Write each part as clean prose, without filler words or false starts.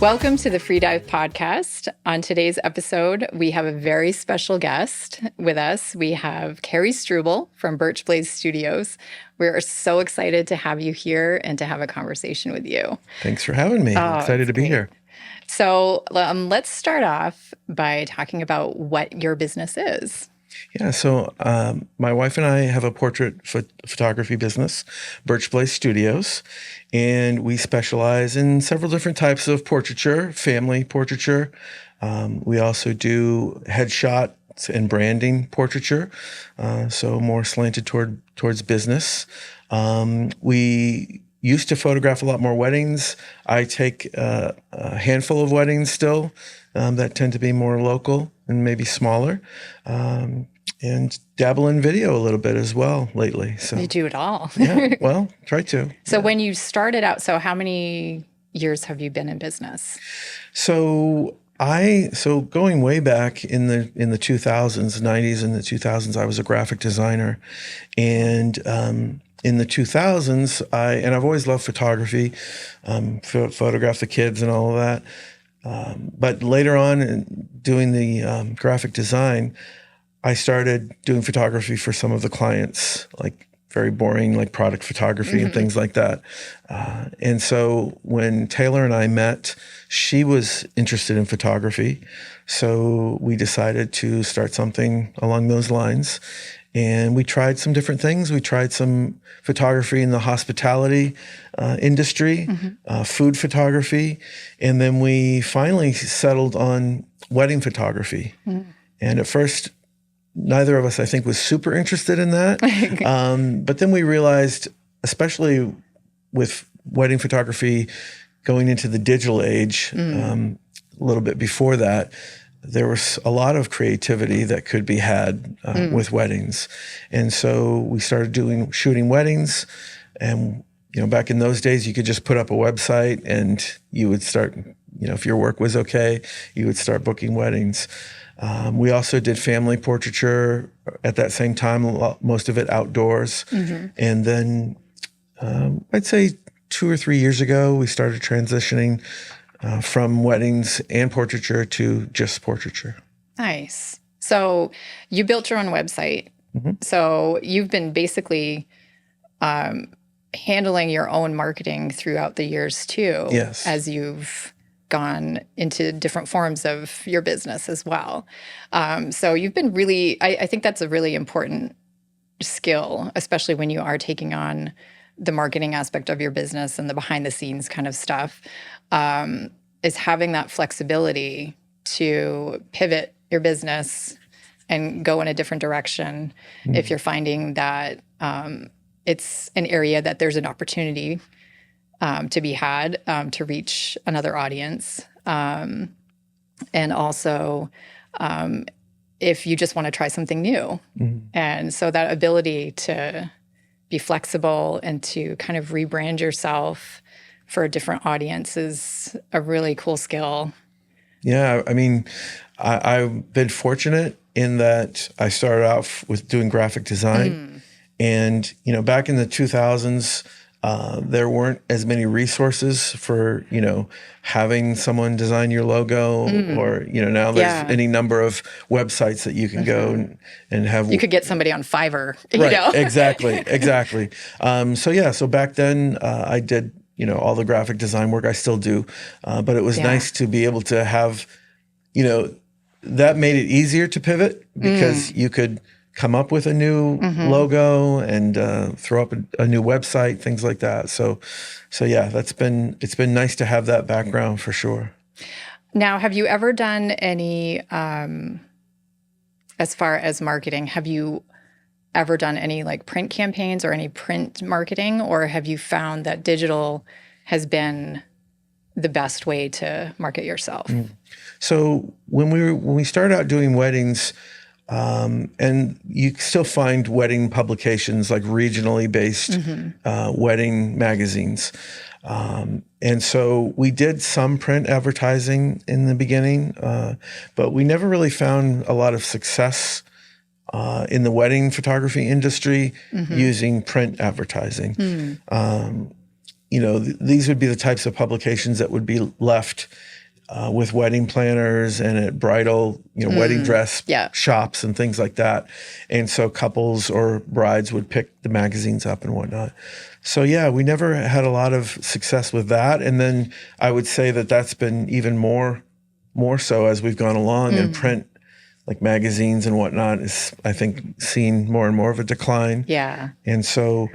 Welcome to the Free Dive Podcast. On today's episode, we have a very special guest with us. We have Kerry Struble from Birch Blaze Studios. We are so excited to have you here and to have a conversation with you. Thanks for having me. I'm excited to be here. So let's start off by talking about what your business is. Yeah, so my wife and I have a portrait photography business, Birch Blaze Studios, and we specialize in several different types of portraiture, family portraiture. We also do headshots and branding portraiture, so more slanted towards business. We used to photograph a lot more weddings. I take a handful of weddings still that tend to be more local and maybe smaller, and dabble in video a little bit as well lately. So you do it all. Yeah, well, try to. So when you started out, so how many years have you been in business? So going way back in the 2000s, 90s and the 2000s, I was a graphic designer, and in the 2000s, I've always loved photography, photograph the kids and all of that. But later on, in doing the graphic design, I started doing photography for some of the clients, like very boring, like product photography and things like that. And so when Taylor and I met, she was interested in photography. So we decided to start something along those lines. And we tried some different things. We tried some photography in the hospitality industry, food photography, and then we finally settled on wedding photography. And at first, neither of us, I think, was super interested in that. But then we realized, especially with wedding photography going into the digital age, a little bit before that, there was a lot of creativity that could be had with weddings. And so we started shooting weddings. And, back in those days, you could just put up a website and you would start, if your work was okay, you would start booking weddings. We also did family portraiture at that same time, most of it outdoors. And then I'd say 2 or 3 years ago, we started transitioning from weddings and portraiture to just portraiture. Nice. So you built your own website. So you've been basically handling your own marketing throughout the years too. Yes. As you've gone into different forms of your business as well. So you've been really, I think that's a really important skill, especially when you are taking on the marketing aspect of your business and the behind the scenes kind of stuff, is having that flexibility to pivot your business and go in a different direction if you're finding that it's an area that there's an opportunity to be had to reach another audience. And also if you just want to try something new. And so that ability to be flexible and to kind of rebrand yourself for a different audience is a really cool skill. Yeah, I mean, I've been fortunate in that I started out with doing graphic design. And, back in the 2000s, there weren't as many resources for, having someone design your logo or, now there's any number of websites that you can go and have. You could get somebody on Fiverr, Right, exactly. So back then I did, all the graphic design work. I still do. But it was nice to be able to have, that made it easier to pivot because you could come up with a new logo and throw up a new website, things like that. So yeah, it's been nice to have that background for sure. Now, have you ever done any, as far as marketing, have you ever done any like print campaigns or any print marketing, or have you found that digital has been the best way to market yourself? So when we started out doing weddings, and you still find wedding publications like regionally based wedding magazines. And so we did some print advertising in the beginning, but we never really found a lot of success in the wedding photography industry using print advertising. these would be the types of publications that would be left with wedding planners and at bridal, wedding dress shops and things like that. And so couples or brides would pick the magazines up and whatnot. So yeah, we never had a lot of success with that. And then I would say that that's been even more so as we've gone along, and print, like magazines and whatnot, is, I think, seen more and more of a decline. Yeah. And so,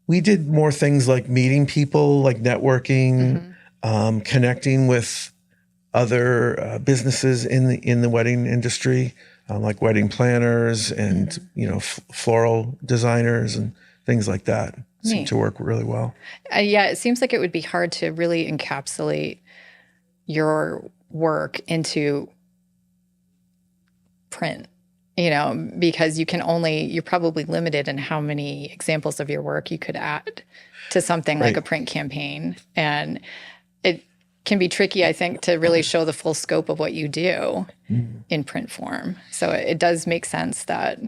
we did more things like meeting people, like networking, connecting with other businesses in the wedding industry, like wedding planners and floral designers and things like that. Seem to work really well. Yeah, it seems like it would be hard to really encapsulate your work into print. Because you're probably limited in how many examples of your work you could add to something like a print campaign. And it can be tricky, I think, to really show the full scope of what you do in print form. So it does make sense that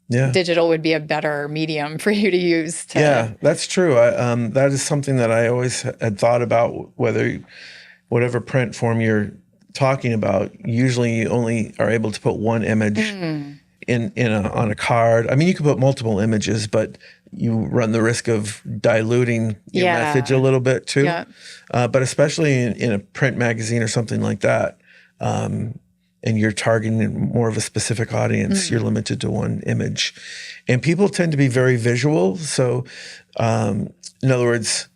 digital would be a better medium for you to use. Yeah, that's true. That is something that I always had thought about, whatever print form you're talking about, usually you only are able to put one image on a card. I mean, you could put multiple images, but you run the risk of diluting your message a little bit too. Yeah. But especially in a print magazine or something like that, and you're targeting more of a specific audience, you're limited to one image. And people tend to be very visual. So in other words,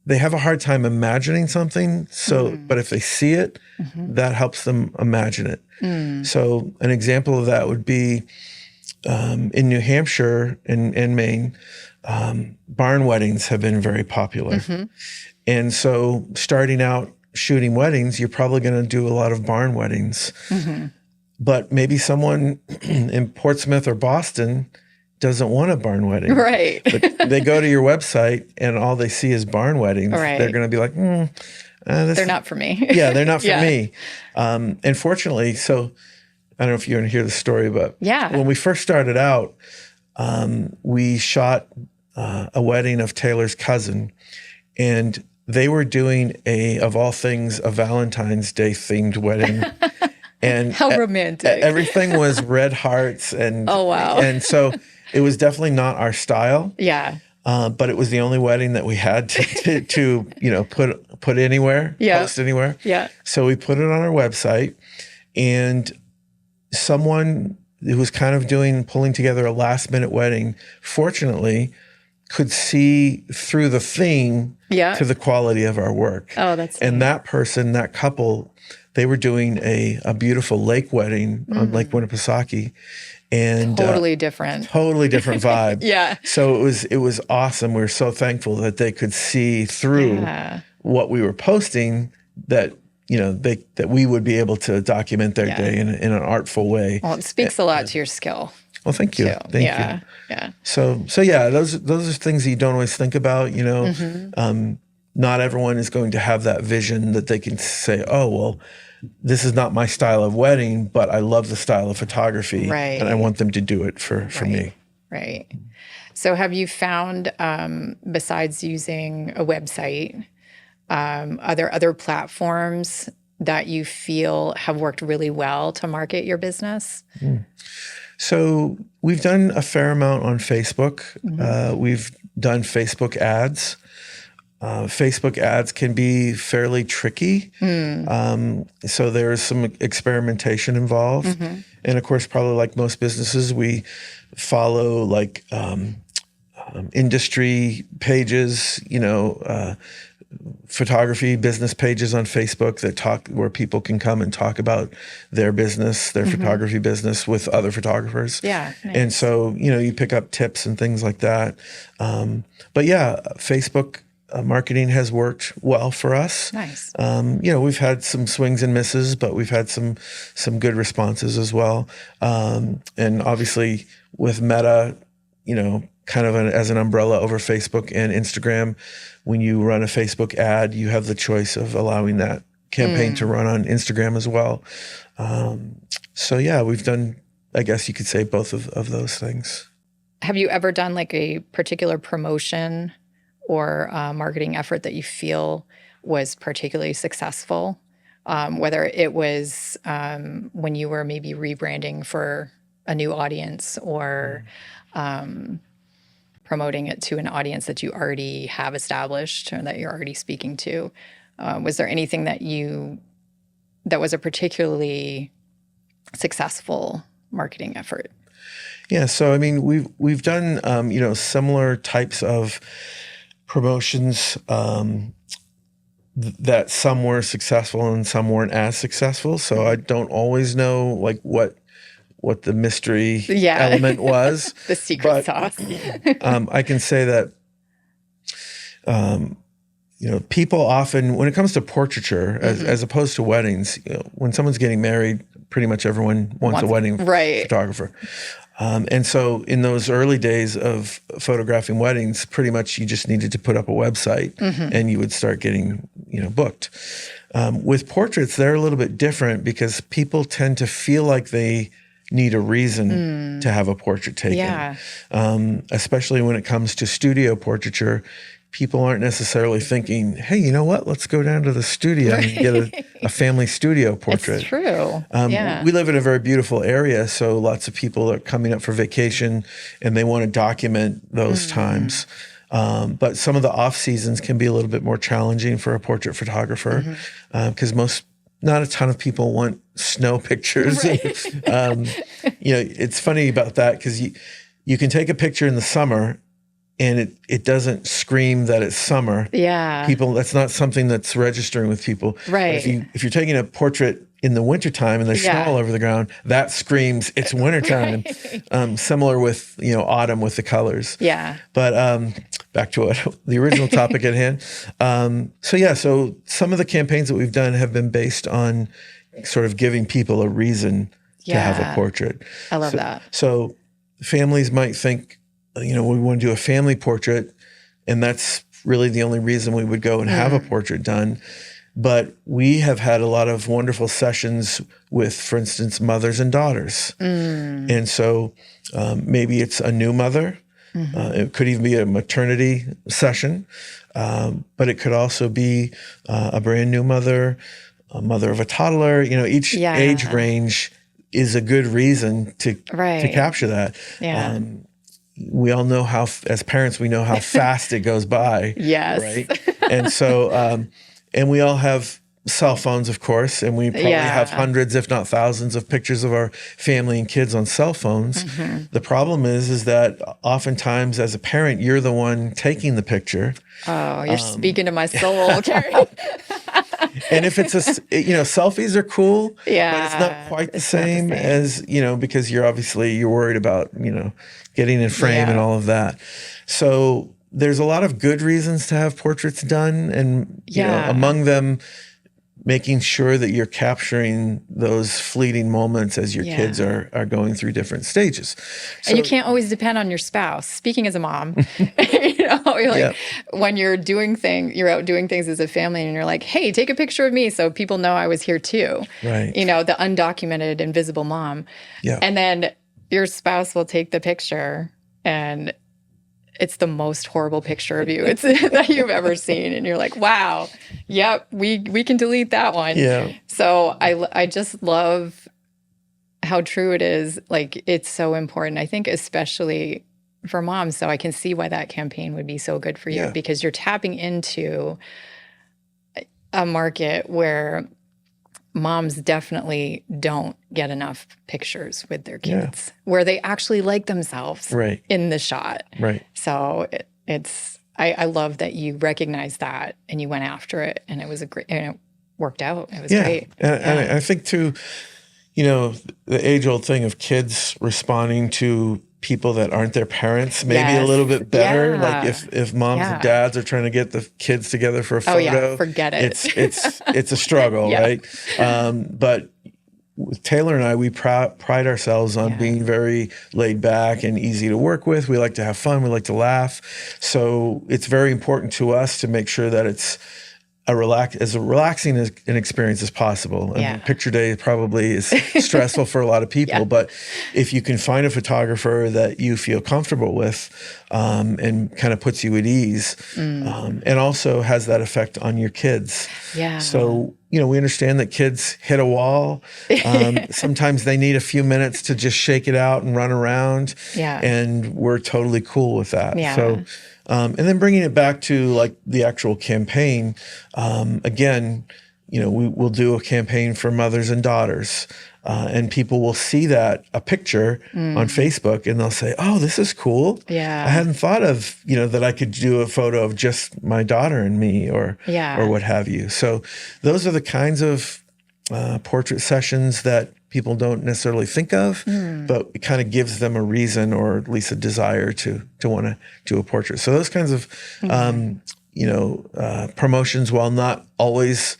they have a hard time imagining something. So, but if they see it, that helps them imagine it. So an example of that would be in New Hampshire and Maine, barn weddings have been very popular. And so starting out shooting weddings, you're probably going to do a lot of barn weddings. But maybe someone in Portsmouth or Boston doesn't want a barn wedding. Right. But they go to your website and all they see is barn weddings. Right. They're going to be like, they're not for me. Yeah, they're not for me. And fortunately, so I don't know if you want to hear the story, but when we first started out, we shot a wedding of Taylor's cousin, and they were doing of all things, a Valentine's Day themed wedding. And how romantic. Everything was red hearts and oh wow. And so it was definitely not our style. Yeah. But it was the only wedding that we had to put anywhere, post anywhere. Yeah. So we put it on our website, and someone who was kind of pulling together a last minute wedding, fortunately, could see through the theme to the quality of our work. Oh, that's and that person, that couple, they were doing a beautiful lake wedding on Lake Winnipesaukee. And totally different vibe. Yeah. So it was awesome. We were so thankful that they could see through what we were posting, that that we would be able to document their day in an artful way. Well, it speaks a lot to your skill. Well, thank you. Thank you. Yeah. So yeah, those are things that you don't always think about. Not everyone is going to have that vision that they can say, oh, well, this is not my style of wedding, but I love the style of photography, and I want them to do it for me. Right. So have you found, besides using a website, are there other platforms that you feel have worked really well to market your business? So we've done a fair amount on Facebook. We've done Facebook ads. Facebook ads can be fairly tricky. So there's some experimentation involved. And of course, probably like most businesses, we follow like industry pages, photography business pages on Facebook that where people can come and talk about their business, their photography business with other photographers. Yeah. Nice. And so, you pick up tips and things like that. But yeah, Facebook marketing has worked well for us. Nice. We've had some swings and misses, but we've had some good responses as well. And obviously with Meta, kind of as an umbrella over Facebook and Instagram, when you run a Facebook ad, you have the choice of allowing that campaign to run on Instagram as well. So yeah, we've done, I guess you could say, both of those things. have you ever done like a particular promotion or marketing effort that you feel was particularly successful? Whether it was when you were maybe rebranding for a new audience or promoting it to an audience that you already have established or that you're already speaking to. Was there anything that was a particularly successful marketing effort? Yeah, so I mean, we've done similar types of promotions that some were successful and some weren't as successful. So I don't always know like what the mystery element was. The secret sauce. I can say that people often, when it comes to portraiture, as opposed to weddings, when someone's getting married, pretty much everyone wants a wedding photographer. And so in those early days of photographing weddings, pretty much you just needed to put up a website and you would start getting, booked. With portraits, they're a little bit different because people tend to feel like they need a reason to have a portrait taken. Yeah. Especially when it comes to studio portraiture, people aren't necessarily thinking, hey, you know what? Let's go down to the studio and get a family studio portrait. It's true. We live in a very beautiful area, so lots of people are coming up for vacation and they want to document those times. But some of the off seasons can be a little bit more challenging for a portrait photographer because not a ton of people want snow pictures. Right. It's funny about that because you can take a picture in the summer and it doesn't scream that it's summer. Yeah. That's not something that's registering with people. Right. But if you're taking a portrait in the wintertime and there's snow all over the ground, that screams it's wintertime. Right. Similar with, autumn with the colors. Yeah. But back to the original topic at hand. So some of the campaigns that we've done have been based on sort of giving people a reason to have a portrait. I love that. So families might think, we want to do a family portrait, and that's really the only reason we would go and have a portrait done. But we have had a lot of wonderful sessions with, for instance, mothers and daughters. And so maybe it's a new mother. It could even be a maternity session, but it could also be a brand new mother, a mother of a toddler. Each age range is a good reason to capture that. Yeah. We all know as parents, we know how fast it goes by. Yes. Right. And so, and we all have cell phones, of course, and we probably have hundreds, if not thousands, of pictures of our family and kids on cell phones. The problem is that oftentimes as a parent, you're the one taking the picture. Oh, you're speaking to my soul, Kerry. And if it's selfies are cool, but it's not quite the same as, because you're worried about, getting in frame and all of that. So there's a lot of good reasons to have portraits done. And, among them, making sure that you're capturing those fleeting moments as your kids are going through different stages. So, and you can't always depend on your spouse. Speaking as a mom, you're like, when you're out doing things as a family and you're like, hey, take a picture of me so people know I was here too. Right. The undocumented, invisible mom. Yeah. And then your spouse will take the picture and it's the most horrible picture of you that you've ever seen. And you're like, wow, yep, we can delete that one. Yeah. So I just love how true it is. Like, it's so important. I think especially for moms. So I can see why that campaign would be so good for you because you're tapping into a market where moms definitely don't get enough pictures with their kids where they actually like themselves in the shot. Right. So I love that you recognized that and you went after it and it was and it worked out. It was great. And I think too, the age old thing of kids responding to people that aren't their parents, maybe a little bit better. Yeah. Like if moms and dads are trying to get the kids together for a photo, forget it. It's a struggle, right? But with Taylor and I, we pride ourselves on being very laid back and easy to work with. We like to have fun. We like to laugh. So it's very important to us to make sure that it's as relaxing as an experience as possible. I mean, picture day probably is stressful for a lot of people, but if you can find a photographer that you feel comfortable with, and kind of puts you at ease, and also has that effect on your kids. Yeah. So, we understand that kids hit a wall. Sometimes they need a few minutes to just shake it out and run around. Yeah. And we're totally cool with that. Yeah. So, and then bringing it back to like the actual campaign, again, we'll do a campaign for mothers and daughters, and people will see a picture on Facebook, and they'll say, "Oh, this is cool. Yeah. I hadn't thought of, that I could do a photo of just my daughter and me, or what have you." So those are the kinds of portrait sessions that people don't necessarily think of, but it kind of gives them a reason, or at least a desire to want to do a portrait. So those kinds of, promotions, while not always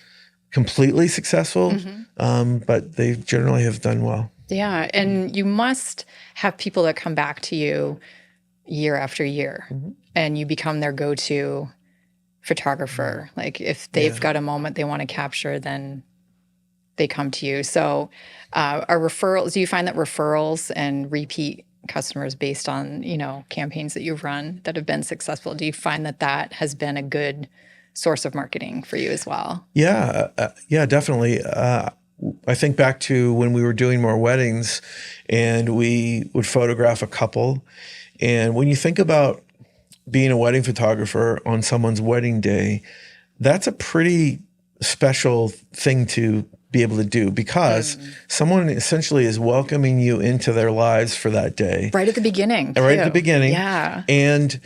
completely successful, but they generally have done well. Yeah. And you must have people that come back to you year after year, and you become their go-to photographer. Like if they've got a moment they want to capture, then they come to you. So are referrals, do you find that referrals and repeat customers based on, campaigns that you've run that have been successful, do you find that has been a good source of marketing for you as well? Yeah, definitely. I think back to when we were doing more weddings, and we would photograph a couple. And when you think about being a wedding photographer on someone's wedding day, that's a pretty special thing to be able to do, because someone essentially is welcoming you into their lives for that day. Right at the beginning. Right at the beginning. Yeah. And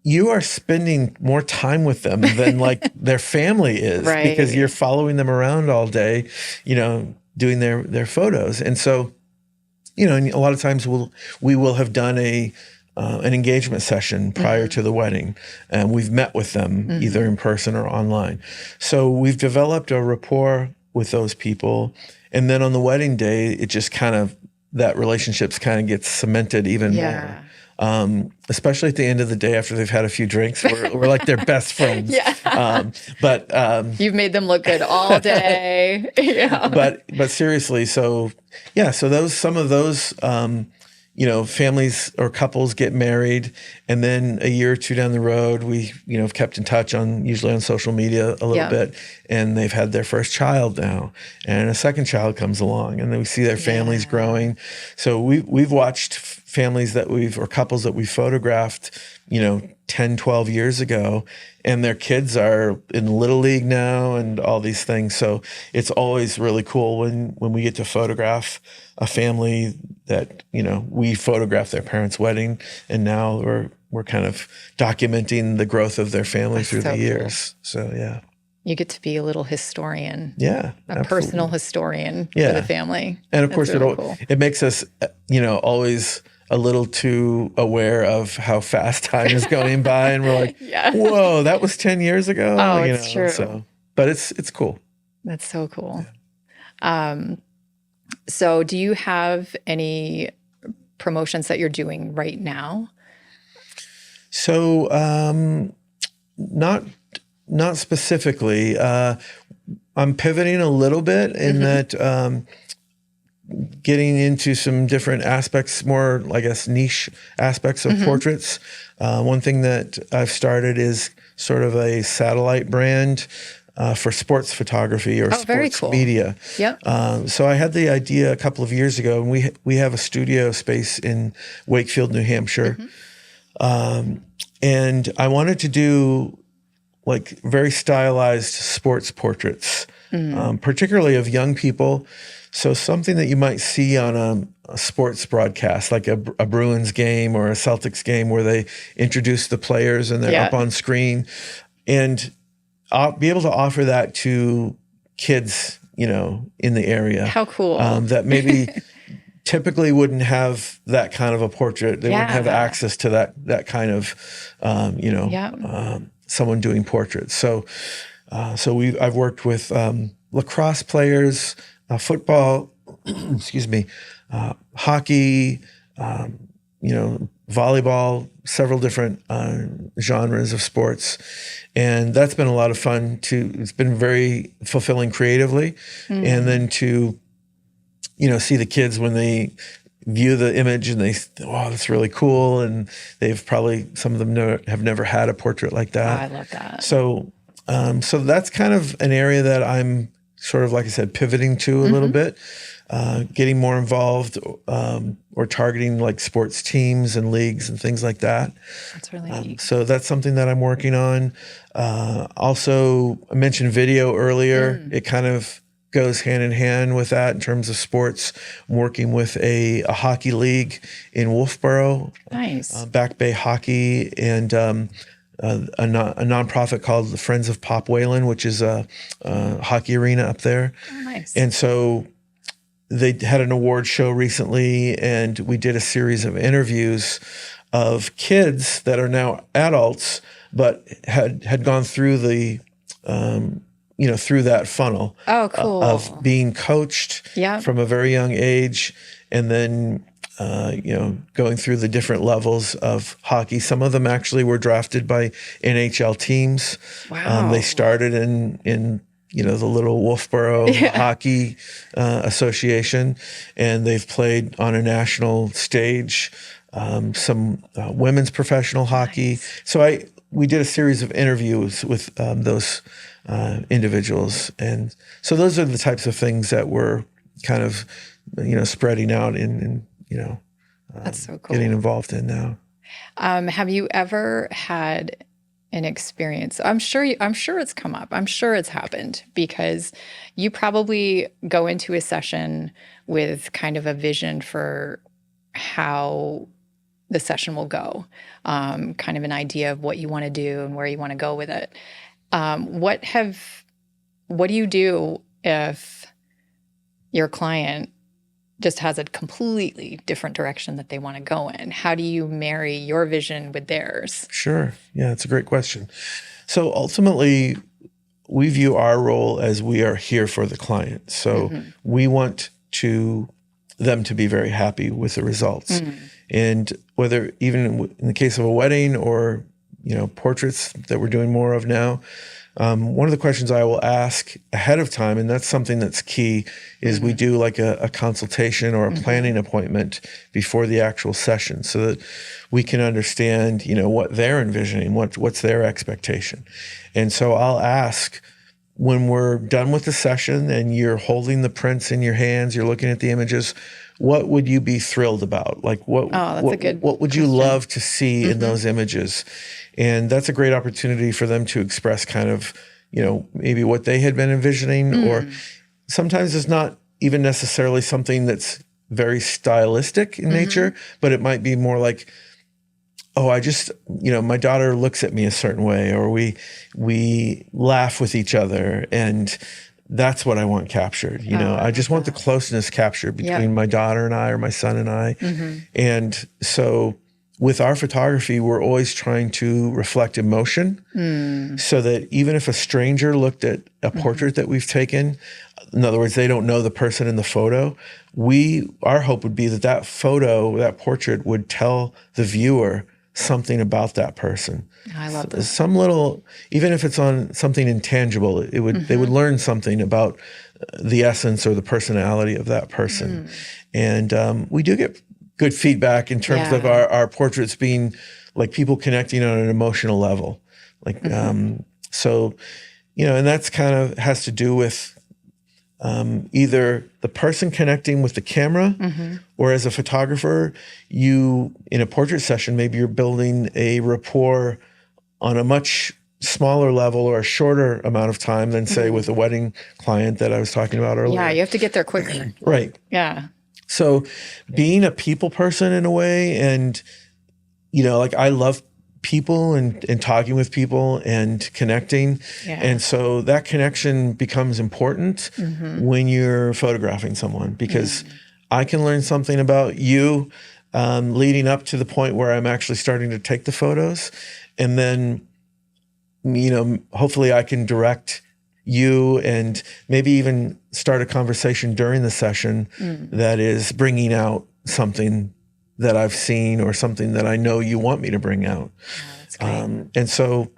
you are spending more time with them than like their family is, because you're following them around all day, doing their photos. And so, and a lot of times we will have done an engagement session prior to the wedding, and we've met with them either in person or online. So we've developed a rapport with those people, and then on the wedding day, it just that relationships kind of gets cemented even more. Especially at the end of the day after they've had a few drinks, we're like their best friends. But you've made them look good all day. But seriously, so some of those families or couples get married, and then a year or two down the road, we, have kept in touch usually on social media a little bit, and they've had their first child now, and a second child comes along, and then we see their families growing. So we've watched families or couples that we photographed, 10, 12 years ago, and their kids are in Little League now and all these things. So it's always really cool when we get to photograph a family that, we photographed their parents' wedding, and now we're kind of documenting the growth of their family through the years. Cool. So, you get to be a little historian. Yeah. A personal historian for the family. And of course, really cool. It makes us, always a little too aware of how fast time is going by, and we're like, whoa, that was 10 years ago. Oh, it's true. So, but it's cool. That's so cool. Yeah. So do you have any promotions that you're doing right now? So, not specifically. I'm pivoting a little bit in that, getting into some different aspects, more, I guess, niche aspects of portraits. One thing that I've started is sort of a satellite brand for sports photography or sports media. Yep. So I had the idea a couple of years ago, and we have a studio space in Wakefield, New Hampshire. And I wanted to do like very stylized sports portraits, particularly of young people. So something that you might see on a sports broadcast, like a Bruins game or a Celtics game, where they introduce the players and they're up on screen, and I'll be able to offer that to kids, in the area. How cool. That maybe typically wouldn't have that kind of a portrait. They wouldn't have access to that kind of, someone doing portraits. So I've worked with lacrosse players, football, excuse me, hockey, volleyball, several different genres of sports. And that's been a lot of fun it's been very fulfilling creatively. And then to, see the kids when they view the image and they, wow, that's really cool. And some of them have never had a portrait like that. Oh, I love that. So that's kind of an area that I'm sort of, like I said, pivoting to a little bit, getting more involved, or targeting like sports teams and leagues and things like that. That's really neat. So that's something that I'm working on. Also, I mentioned video earlier. It kind of goes hand in hand with that in terms of sports. I'm working with a hockey league in Wolfboro. Nice. Back Bay Hockey, and a nonprofit called the Friends of Pop Whalen, which is a hockey arena up there. Oh, nice. And so they had an award show recently, and we did a series of interviews of kids that are now adults, but had gone through the through that funnel. Oh, cool. Of being coached from a very young age, and then going through the different levels of hockey. Some of them actually were drafted by NHL teams. Wow. They started in the little Wolfboro Hockey Association, and they've played on a national stage, some women's professional hockey. Nice. So we did a series of interviews with those individuals. And so those are the types of things that we're kind of, spreading out and that's so cool. getting involved in now. Have you ever had an experience? I'm sure it's come up. I'm sure it's happened, because you probably go into a session with kind of a vision for how the session will go, kind of an idea of what you want to do and where you want to go with it. What do you do if your client just has a completely different direction that they want to go in? How do you marry your vision with theirs? Sure. Yeah, it's a great question. So ultimately, we view our role as we are here for the client. So we want them to be very happy with the results. And whether even in the case of a wedding or, portraits that we're doing more of now, one of the questions I will ask ahead of time, and that's something that's key, is we do like a consultation or a planning appointment before the actual session, so that we can understand, what they're envisioning, what's their expectation. And so I'll ask, when we're done with the session and you're holding the prints in your hands, you're looking at the images, what would you be thrilled about? Like what would you love to see in those images? And that's a great opportunity for them to express kind of, maybe what they had been envisioning, or sometimes it's not even necessarily something that's very stylistic in nature, but it might be more like, oh, I just, my daughter looks at me a certain way, or we laugh with each other, and that's what I want captured. I just want the closeness captured between my daughter and I, or my son and I. And so with our photography, we're always trying to reflect emotion, so that even if a stranger looked at a portrait that we've taken, in other words, they don't know the person in the photo, our hope would be that photo, that portrait, would tell the viewer something about that person. I love this. Some little, even if it's on something intangible, they would learn something about the essence or the personality of that person. And we do get good feedback in terms of our portraits being like people connecting on an emotional level. Like, so, and that's kind of has to do with either the person connecting with the camera, or as a photographer, in a portrait session, maybe you're building a rapport on a much smaller level or a shorter amount of time than, say, with a wedding client that I was talking about earlier. Yeah, you have to get there quicker. Right. Yeah. So being a people person in a way, and, like I love people and talking with people and connecting. Yeah. And so that connection becomes important when you're photographing someone, because I can learn something about you leading up to the point where I'm actually starting to take the photos. And then, hopefully I can direct you and maybe even start a conversation during the session that is bringing out something that I've seen or something that I know you want me to bring out. That's great. And so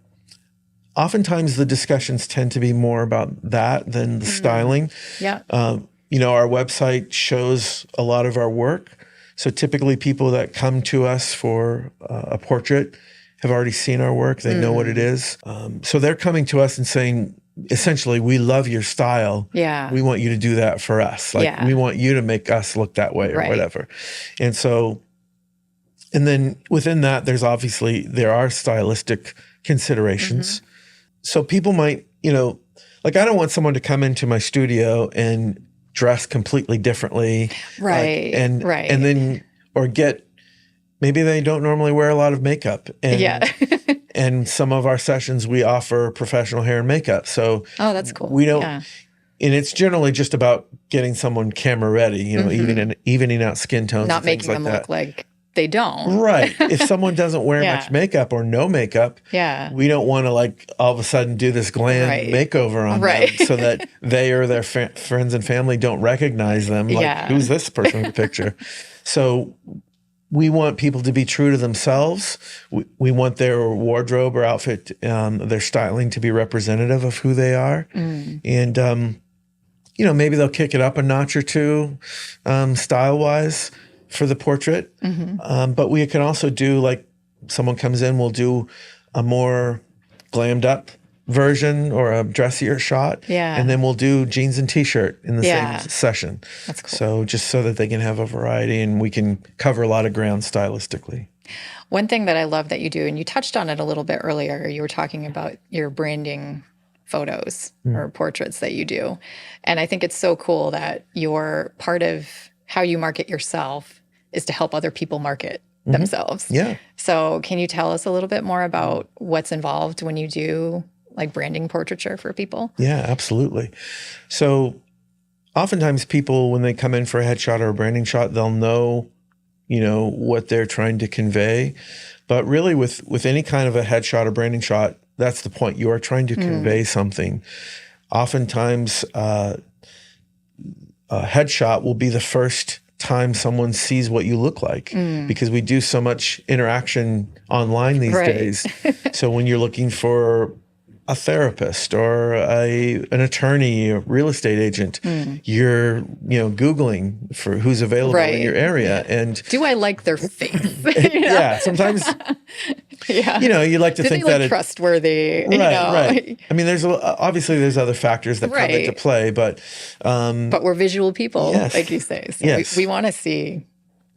oftentimes the discussions tend to be more about that than the styling. Yeah. Our website shows a lot of our work. So typically people that come to us for a portrait have already seen our work. They know what it is. So they're coming to us and saying, essentially, we love your style. Yeah. We want you to do that for us. Like we want you to make us look that way or whatever. And so, and then within that, there are stylistic considerations. So people might, like I don't want someone to come into my studio and dress completely differently. Right. And then, or maybe they don't normally wear a lot of makeup. And, and some of our sessions, we offer professional hair and makeup. So that's cool. We don't, and it's generally just about getting someone camera ready, evening out skin tones. Not and things making them look like they don't. Right. If someone doesn't wear much makeup or no makeup, we don't want to like all of a sudden do this glam makeover on them so that they or their friends and family don't recognize them. Like, who's this person in the picture? So we want people to be true to themselves. We want their wardrobe or outfit, their styling to be representative of who they are. And, maybe they'll kick it up a notch or two style-wise for the portrait. But we can also do, like, someone comes in, we'll do a more glammed up version or a dressier shot. And then we'll do jeans and t-shirt in the same session. That's cool. So just so that they can have a variety and we can cover a lot of ground stylistically. One thing that I love that you do, and you touched on it a little bit earlier, you were talking about your branding photos or portraits that you do. And I think it's so cool that your part of how you market yourself is to help other people market themselves. Yeah. So can you tell us a little bit more about what's involved when you do like branding portraiture for people? Yeah, absolutely. So oftentimes people, when they come in for a headshot or a branding shot, they'll know, what they're trying to convey. But really with any kind of a headshot or branding shot, that's the point. You are trying to convey something. Oftentimes a headshot will be the first time someone sees what you look like because we do so much interaction online these days. So when you're looking for a therapist or an attorney, a real estate agent, you're, Googling for who's available in your area. And do I like their face? Yeah, sometimes, you like to think that it's trustworthy. Right. I mean, there's other factors that come into play, but we're visual people, like you say. So we want to see.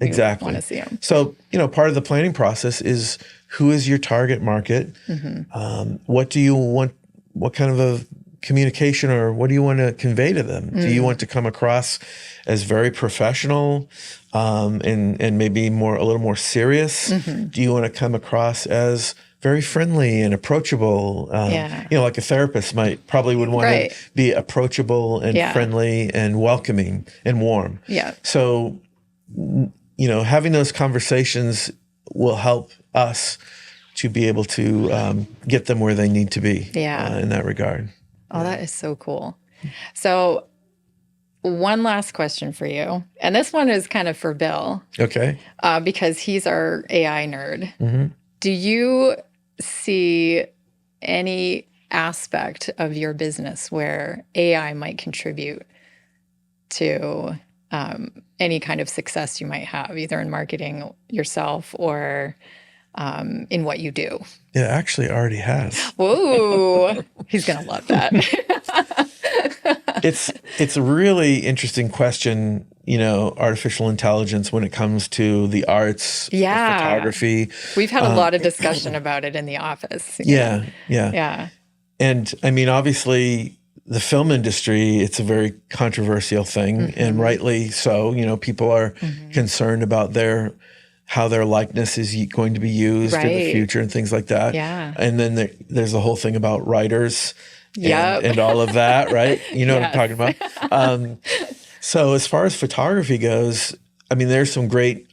Exactly. We want to see them. So, part of the planning process is who is your target market? What do you want? What kind of a communication or what do you want to convey to them? Do you want to come across as very professional and maybe a little more serious? Do you want to come across as very friendly and approachable? Like a therapist probably would want to be approachable and friendly and welcoming and warm. Yeah. So, having those conversations will help us to be able to get them where they need to be in that regard. Oh, that is so cool. So one last question for you. And this one is kind of for Bill. Okay. Because he's our AI nerd. Do you see any aspect of your business where AI might contribute to any kind of success you might have, either in marketing yourself or in what you do? It actually already has. Whoa, he's going to love that. It's a really interesting question, artificial intelligence when it comes to the arts, photography. We've had a lot of discussion about it in the office. Yeah. And I mean, obviously, the film industry, it's a very controversial thing, and rightly so. People are concerned about how their likeness is going to be used in the future and things like that. Yeah. And then there's the whole thing about writers and all of that, right? You know what I'm talking about? So as far as photography goes, I mean, there's some great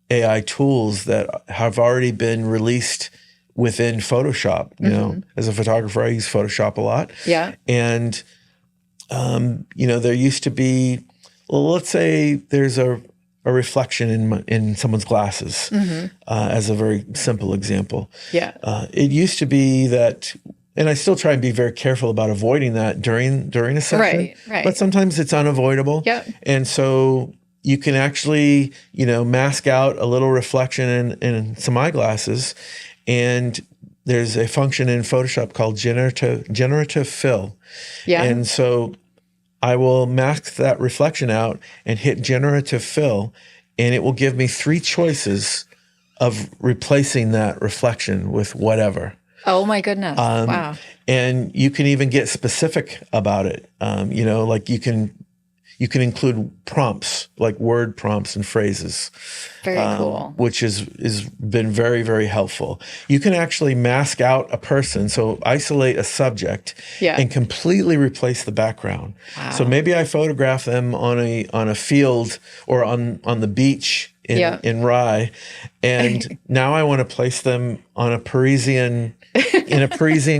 AI tools that have already been released within Photoshop. As a photographer, I use Photoshop a lot. Yeah. And, there used to be, let's say there's a a reflection in someone's glasses, as a very simple example. Yeah. It used to be that, and I still try and be very careful about avoiding that during a session. Right. But sometimes it's unavoidable. Yep. And so you can actually, mask out a little reflection in some eyeglasses, and there's a function in Photoshop called generative fill. Yeah. And so I will mask that reflection out and hit generative fill, and it will give me 3 choices of replacing that reflection with whatever. Oh my goodness. Wow. And you can even get specific about it. Like you can include prompts, like word prompts and phrases. Very cool. Which is been very, very helpful. You can actually mask out a person, so isolate a subject, and completely replace the background. Wow. So maybe I photograph them on a field or on the beach in Rye, and now I want to place them on a Parisian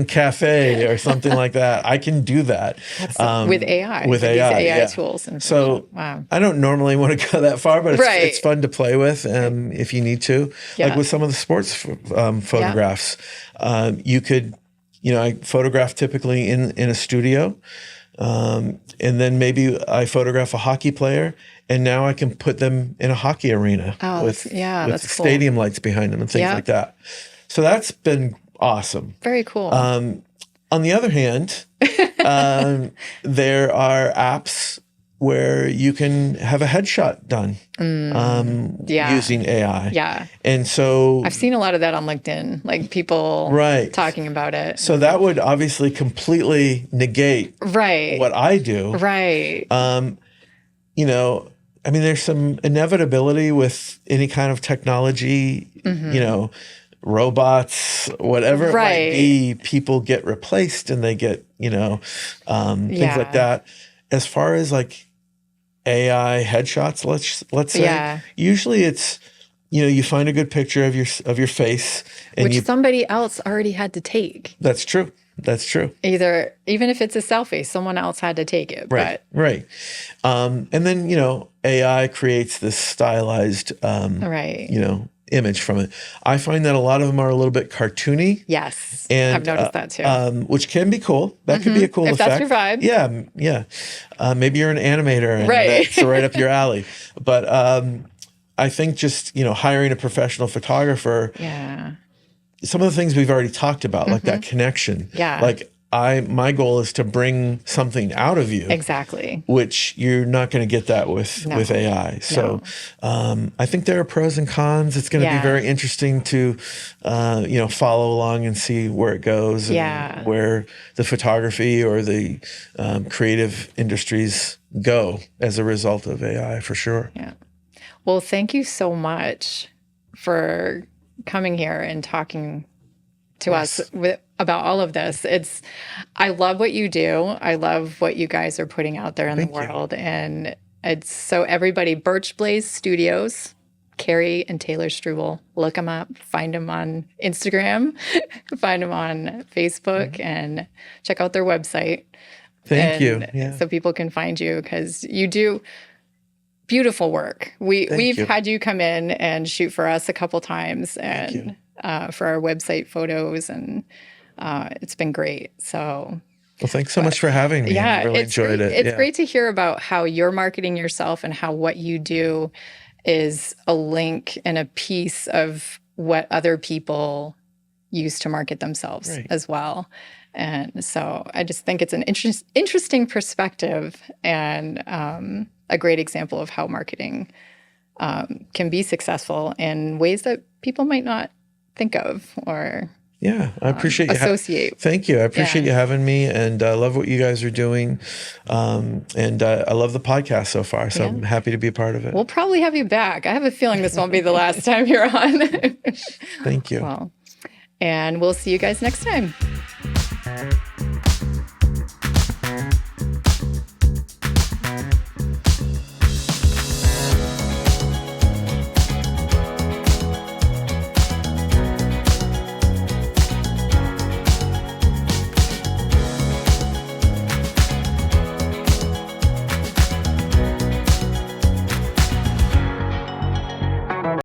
cafe or something like that. I can do that with AI. With AI, AI, these AI yeah. tools. And so wow. I don't normally want to go that far, but it's fun to play with if you need to. Like with some of the sports photographs, you could, I photograph typically in a studio, and then maybe I photograph a hockey player, and now I can put them in a hockey arena with that's cool. stadium lights behind them and things like that. So that's been awesome. Very cool. On the other hand, there are apps where you can have a headshot done using AI. Yeah. And so I've seen a lot of that on LinkedIn, like people talking about it. So that would obviously completely negate what I do. Right. There's some inevitability with any kind of technology, robots, whatever it might be, people get replaced and they get, things like that. As far as like AI headshots, let's say, usually it's, you find a good picture of your face, and which somebody else already had to take. That's true. Even if it's a selfie, someone else had to take it. Right. And then, AI creates this stylized, image from it. I find that a lot of them are a little bit cartoony. Yes. And I've noticed that too. Which can be cool. That could be a cool if effect. If that's your vibe. Yeah. Maybe you're an animator and that's right up your alley. But I think just, hiring a professional photographer. Yeah. Some of the things we've already talked about, like that connection. Yeah. Like my goal is to bring something out of you. Exactly. Which you're not going to get that with AI. So I think there are pros and cons. It's going to be very interesting to, follow along and see where it goes and where the photography or the creative industries go as a result of AI, for sure. Yeah. Well, thank you so much for coming here and talking to us about all of this. I love what you do. I love what you guys are putting out there in the world. And it's so everybody, Birch Blaze Studios, Kerry and Taylor Struble, look them up, find them on Instagram, find them on Facebook, and check out their website. Thank you. Yeah. So people can find you, because you do beautiful work. We've had you come in and shoot for us a couple times, and for our website photos, and it's been great. So, well, thanks so much for having me. I really enjoyed it. It's great to hear about how you're marketing yourself and how what you do is a link and a piece of what other people use to market themselves as well. And so I just think it's an interesting perspective, and a great example of how marketing can be successful in ways that people might not think of or I appreciate associate. Thank you. I appreciate you having me, and I love what you guys are doing. And I love the podcast so far, so I'm happy to be a part of it. We'll probably have you back. I have a feeling this won't be the last time you're on. Thank you. Well, and we'll see you guys next time.